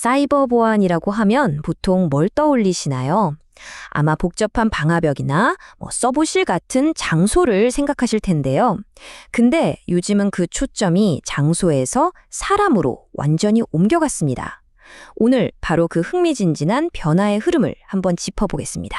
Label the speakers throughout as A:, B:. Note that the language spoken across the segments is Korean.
A: 사이버 보안이라고 하면 보통 뭘 떠올리시나요? 아마 복잡한 방화벽이나 서버실 같은 장소를 생각하실 텐데요. 근데 요즘은 그 초점이 장소에서 사람으로 완전히 옮겨갔습니다. 오늘 바로 그 흥미진진한 변화의 흐름을 한번 짚어보겠습니다.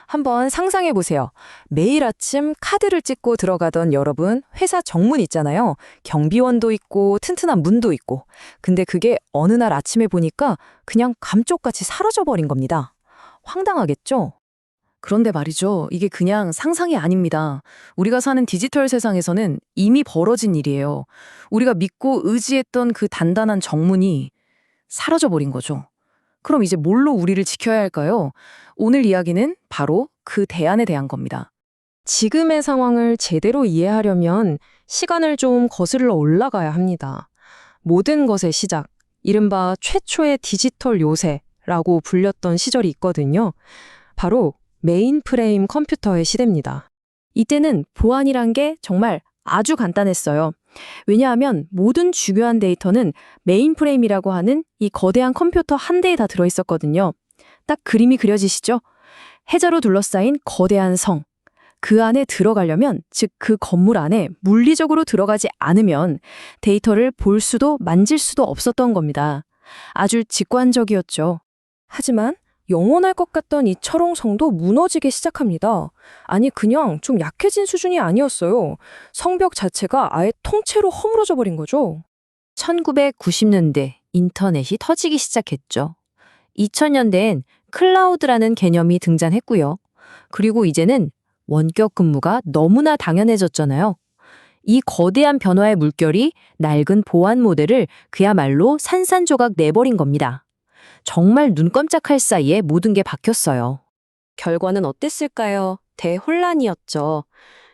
B: 한번 상상해 보세요. 매일 아침 카드를 찍고 들어가던 여러분, 회사 정문 있잖아요. 경비원도 있고 튼튼한 문도 있고. 근데 그게 어느 날 아침에 보니까 그냥 감쪽같이 사라져버린 겁니다. 황당하겠죠? 그런데 말이죠. 이게 그냥 상상이 아닙니다. 우리가 사는 디지털 세상에서는 이미 벌어진 일이에요. 우리가 믿고 의지했던 그 단단한 정문이 사라져버린 거죠. 그럼 이제 뭘로 우리를 지켜야 할까요? 오늘 이야기는 바로 그 대안에 대한 겁니다.
C: 지금의 상황을 제대로 이해하려면 시간을 좀 거슬러 올라가야 합니다. 모든 것의 시작, 이른바 최초의 디지털 요새라고 불렸던 시절이 있거든요. 바로 메인프레임 컴퓨터의 시대입니다. 이때는 보안이란 게 정말 아주 간단했어요. 왜냐하면 모든 중요한 데이터는 메인프레임이라고 하는 이 거대한 컴퓨터 한 대에 다 들어있었거든요. 딱 그림이 그려지시죠? 해저로 둘러싸인 거대한 성. 그 안에 들어가려면, 즉 그 건물 안에 물리적으로 들어가지 않으면 데이터를 볼 수도 만질 수도 없었던 겁니다. 아주 직관적이었죠. 하지만 영원할 것 같던 이 철옹성도 무너지기 시작합니다. 아니 그냥 좀 약해진 수준이 아니었어요. 성벽 자체가 아예 통째로 허물어져 버린 거죠.
A: 1990년대 인터넷이 터지기 시작했죠. 2000년대엔 클라우드라는 개념이 등장했고요. 그리고 이제는 원격 근무가 너무나 당연해졌잖아요. 이 거대한 변화의 물결이 낡은 보안 모델을 그야말로 산산조각 내버린 겁니다. 정말 눈 깜짝할 사이에 모든 게 바뀌었어요.
D: 결과는 어땠을까요? 대혼란이었죠.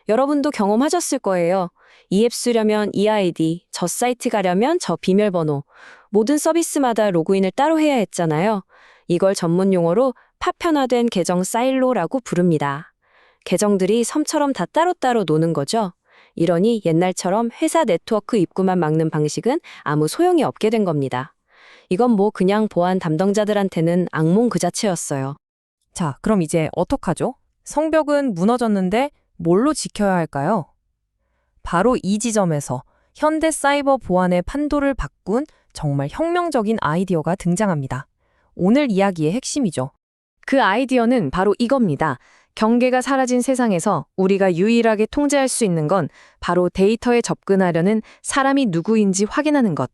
D: 여러분도 경험하셨을 거예요. 이 앱 쓰려면 이 아이디, 저 사이트 가려면 저 비밀번호, 모든 서비스마다 로그인을 따로 해야 했잖아요. 이걸 전문 용어로 파편화된 계정 사일로라고 부릅니다. 계정들이 섬처럼 다 따로따로 노는 거죠. 이러니 옛날처럼 회사 네트워크 입구만 막는 방식은 아무 소용이 없게 된 겁니다. 이건 그냥 보안 담당자들한테는 악몽 그 자체였어요.
B: 자, 그럼 이제 어떡하죠? 성벽은 무너졌는데 뭘로 지켜야 할까요? 바로 이 지점에서 현대 사이버 보안의 판도를 바꾼 정말 혁명적인 아이디어가 등장합니다. 오늘 이야기의 핵심이죠. 그 아이디어는 바로 이겁니다. 경계가 사라진 세상에서 우리가 유일하게 통제할 수 있는 건 바로 데이터에 접근하려는 사람이 누구인지 확인하는 것.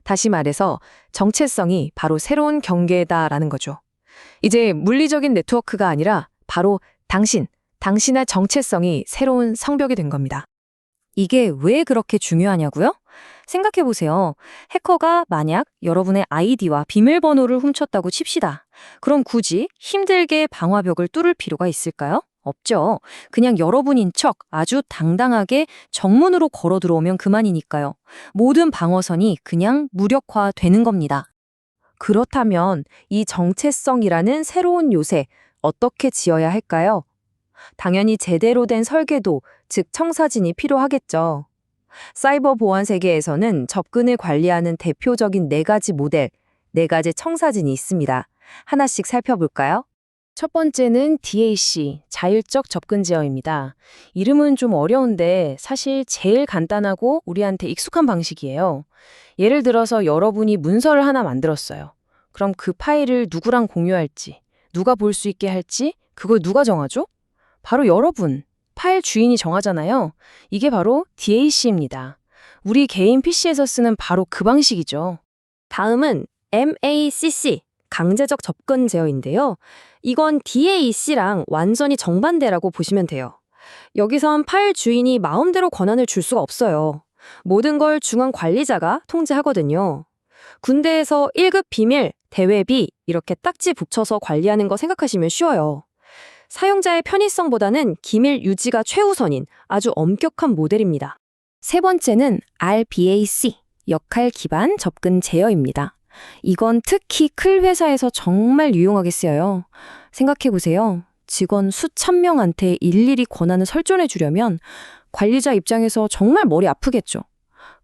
B: 다시 말해서 정체성이 바로 새로운 경계다라는 거죠. 이제 물리적인 네트워크가 아니라 바로 당신의 정체성이 새로운 성벽이 된 겁니다.
A: 이게 왜 그렇게 중요하냐고요? 생각해보세요. 해커가 만약 여러분의 아이디와 비밀번호를 훔쳤다고 칩시다. 그럼 굳이 힘들게 방화벽을 뚫을 필요가 있을까요? 없죠. 그냥 여러분인 척 아주 당당하게 정문으로 걸어 들어오면 그만이니까요. 모든 방어선이 그냥 무력화되는 겁니다. 그렇다면 이 정체성이라는 새로운 요새 어떻게 지어야 할까요? 당연히 제대로 된 설계도, 즉 청사진이 필요하겠죠. 사이버 보안 세계에서는 접근을 관리하는 대표적인 4가지 모델, 4가지 청사진이 있습니다. 하나씩 살펴볼까요?
C: 첫 번째는 DAC, 자율적 접근 제어입니다. 이름은 좀 어려운데 사실 제일 간단하고 우리한테 익숙한 방식이에요. 예를 들어서 여러분이 문서를 하나 만들었어요. 그럼 그 파일을 누구랑 공유할지, 누가 볼 수 있게 할지, 그걸 누가 정하죠? 바로 여러분, 파일 주인이 정하잖아요. 이게 바로 DAC입니다. 우리 개인 PC에서 쓰는 바로 그 방식이죠.
D: 다음은 MACC, 강제적 접근 제어인데요. 이건 DAC랑 완전히 정반대라고 보시면 돼요. 여기선 파일 주인이 마음대로 권한을 줄 수가 없어요. 모든 걸 중앙 관리자가 통제하거든요. 군대에서 1급 비밀, 대외비 이렇게 딱지 붙여서 관리하는 거 생각하시면 쉬워요. 사용자의 편의성보다는 기밀 유지가 최우선인 아주 엄격한 모델입니다.
A: 세 번째는 RBAC, 역할 기반 접근 제어입니다. 이건 특히 큰 회사에서 정말 유용하게 쓰여요. 생각해보세요. 직원 수천 명한테 일일이 권한을 설정해 주려면 관리자 입장에서 정말 머리 아프겠죠.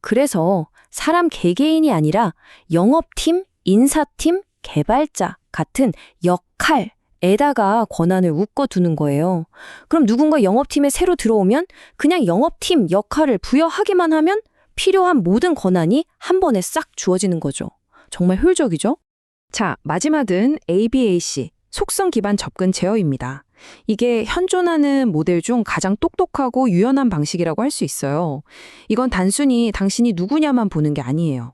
A: 그래서 사람 개개인이 아니라 영업팀 인사팀, 개발자 같은 역할에다가 권한을 묶어두는 거예요. 그럼 누군가 영업팀에 새로 들어오면 그냥 영업팀 역할을 부여하기만 하면 필요한 모든 권한이 한 번에 싹 주어지는 거죠. 정말 효율적이죠?
C: 자, 마지막은 ABAC, 속성 기반 접근 제어입니다. 이게 현존하는 모델 중 가장 똑똑하고 유연한 방식이라고 할 수 있어요. 이건 단순히 당신이 누구냐만 보는 게 아니에요.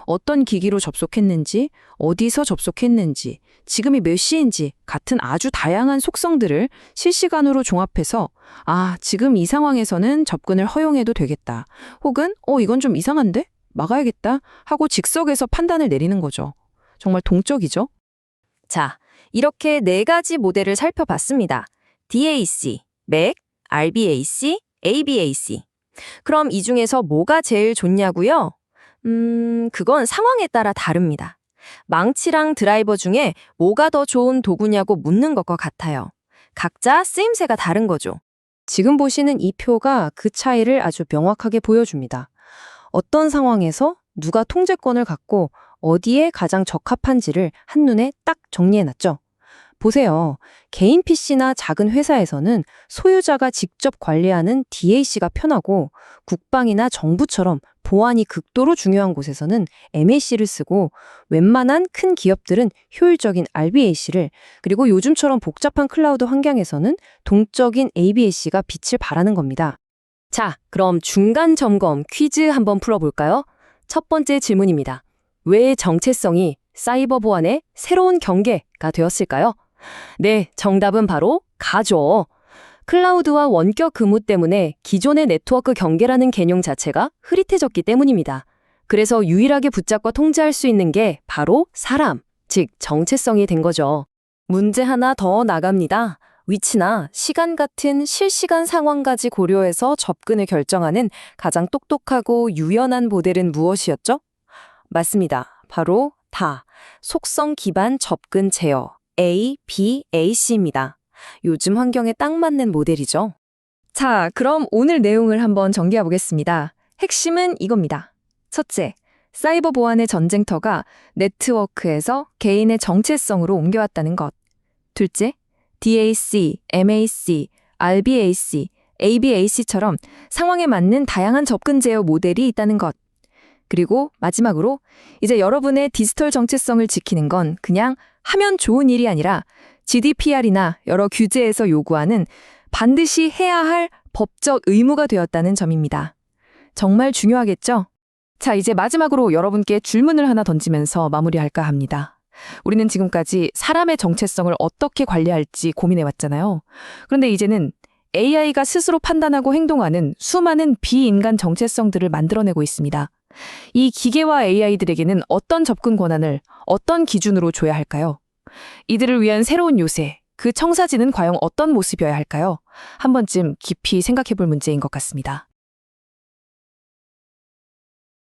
C: 어떤 기기로 접속했는지, 어디서 접속했는지, 지금이 몇 시인지 같은 아주 다양한 속성들을 실시간으로 종합해서 지금 이 상황에서는 접근을 허용해도 되겠다. 혹은 이건 좀 이상한데? 막아야겠다 하고 즉석에서 판단을 내리는 거죠. 정말 동적이죠?
A: 자, 이렇게 4가지 모델을 살펴봤습니다. DAC, MAC, RBAC, ABAC. 그럼 이 중에서 뭐가 제일 좋냐고요? 그건 상황에 따라 다릅니다. 망치랑 드라이버 중에 뭐가 더 좋은 도구냐고 묻는 것과 같아요. 각자 쓰임새가 다른 거죠.
C: 지금 보시는 이 표가 그 차이를 아주 명확하게 보여줍니다. 어떤 상황에서 누가 통제권을 갖고 어디에 가장 적합한지를 한눈에 딱 정리해놨죠. 보세요. 개인 PC나 작은 회사에서는 소유자가 직접 관리하는 DAC가 편하고 국방이나 정부처럼 보안이 극도로 중요한 곳에서는 MAC를 쓰고 웬만한 큰 기업들은 효율적인 RBAC를 그리고 요즘처럼 복잡한 클라우드 환경에서는 동적인 ABAC가 빛을 발하는 겁니다.
A: 자, 그럼 중간 점검 퀴즈 한번 풀어볼까요? 첫 번째 질문입니다. 왜 정체성이 사이버 보안의 새로운 경계가 되었을까요? 네, 정답은 바로 가죠. 클라우드와 원격 근무 때문에 기존의 네트워크 경계라는 개념 자체가 흐릿해졌기 때문입니다. 그래서 유일하게 붙잡고 통제할 수 있는 게 바로 사람, 즉 정체성이 된 거죠. 문제 하나 더 나갑니다. 위치나 시간 같은 실시간 상황까지 고려해서 접근을 결정하는 가장 똑똑하고 유연한 모델은 무엇이었죠? 맞습니다. 바로 다 속성 기반 접근 제어 ABAC입니다. 요즘 환경에 딱 맞는 모델이죠.
B: 자, 그럼 오늘 내용을 한번 정리해 보겠습니다. 핵심은 이겁니다. 첫째, 사이버 보안의 전쟁터가 네트워크에서 개인의 정체성으로 옮겨왔다는 것. 둘째, DAC, MAC, RBAC, ABAC처럼 상황에 맞는 다양한 접근 제어 모델이 있다는 것. 그리고 마지막으로 이제 여러분의 디지털 정체성을 지키는 건 그냥 하면 좋은 일이 아니라 GDPR이나 여러 규제에서 요구하는 반드시 해야 할 법적 의무가 되었다는 점입니다. 정말 중요하겠죠? 자, 이제 마지막으로 여러분께 질문을 하나 던지면서 마무리할까 합니다. 우리는 지금까지 사람의 정체성을 어떻게 관리할지 고민해왔잖아요. 그런데 이제는 AI가 스스로 판단하고 행동하는 수많은 비인간 정체성들을 만들어내고 있습니다. 이 기계와 AI들에게는 어떤 접근 권한을 어떤 기준으로 줘야 할까요? 이들을 위한 새로운 요새, 그 청사진은 과연 어떤 모습이어야 할까요? 한 번쯤 깊이 생각해 볼 문제인 것 같습니다.